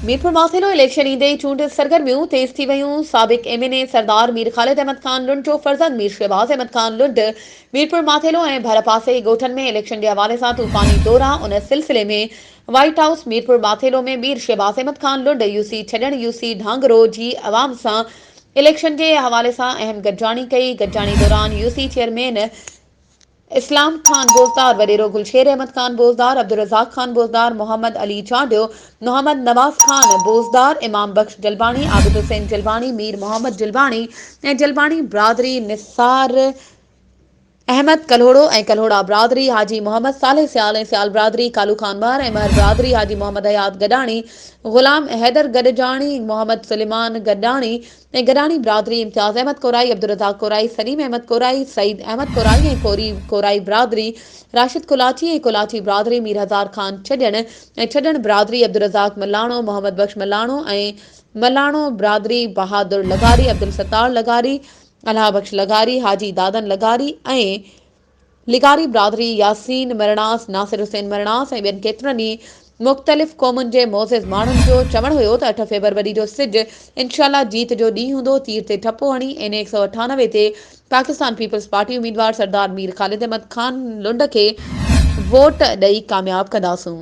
Mirpur Mathelo election ईंदे चूंड सरगर्मियूं तेज़ थी वयूं। साबिक एमएनए सरदार मीर ख़ालिद अहमद ख़ान लुंड जो फर्ज़ंद मीर शहबाज अहमद ख़ान लुंड मीरपुर माथेलो ऐं भरपासे ॻोठनि में इलेक्शन के हवाले सां तूफ़ानी दौरा। उन सिलसिले में व्हाइट हाउस मीरपुर माथेलो में मीर शहबाज अहमद ख़ान लुंड यूसी छॾण यूसी ढांगरो जी अवाम सां इलेक्शन के हवाले सां अहम गॾिजाणी कई। गॾिजाणी दौरान यूसी चेयरमैन इस्लाम खान बोजदार, वडेरो गुलशेर अहमद खान बोजदार, अब्दुल रज़ाक खान बोजदार, मोहम्मद अली चांडियो, मोहम्मद नवाज खान बोजदार, इमाम बख्श जलबाणी, आबिद हुसैन जलबाणी, मीर मोहम्मद जलबाणी ऐं जलबाणी बिरादरी, निसार अहमद कल्होड़ो ऐं कल्होड़ा बिरादरी, हाजी मोहम्मद सालेह सियाल ऐं सियाल बिरादरी, कालू खान मार ऐं महर बिरादरी, हाजी मोहम्मद हयात गडाणी, गुलाम हैदर गडजाणी, मोहम्मद सुलेमान गडाणी ऐं गडाणी बिरादरी, इम्तियाज़ अहमद कोराई, अब्दुल रज़ाक कोराई, सलीम अहमद कोराई, सईद अहमद कोराई ऐं कोराई बिरादरी, राशिद कुलाची ऐं कुलाची बिरादरी, मीर हज़ार खान छॾण बिरादरी, अब्दुल रज़ाक मल्लाणो, मोहम्मद बख्श मल्लाणो ऐं मल्लाणो बिरादरी, बहादुर लगारी, अब्दुल सत्तार लगारी, अल्लाह बख्श लगारी, हाजी दादन लगारी ऐं लिगारी बिरादरी, यासीन मरणास, नासिर हुसैन मरणास ऐं ॿियनि केतिरनि ई मुख़्तलिफ़ क़ौमुनि जे मोज़िज़ माण्हुनि जो चवणु हुयो त 8 फरवरी जो सिॼ इंशाअल्लाह जीत जो ॾींहुं हूंदो। तीर ते ठपो हणी एन 198 ते पाकिस्तान पीपल्स पार्टी उम्मीदवार सरदार मीर ख़ालिद अहमद ख़ान लुंड खे वोट ॾेई कामयाब कंदासूं।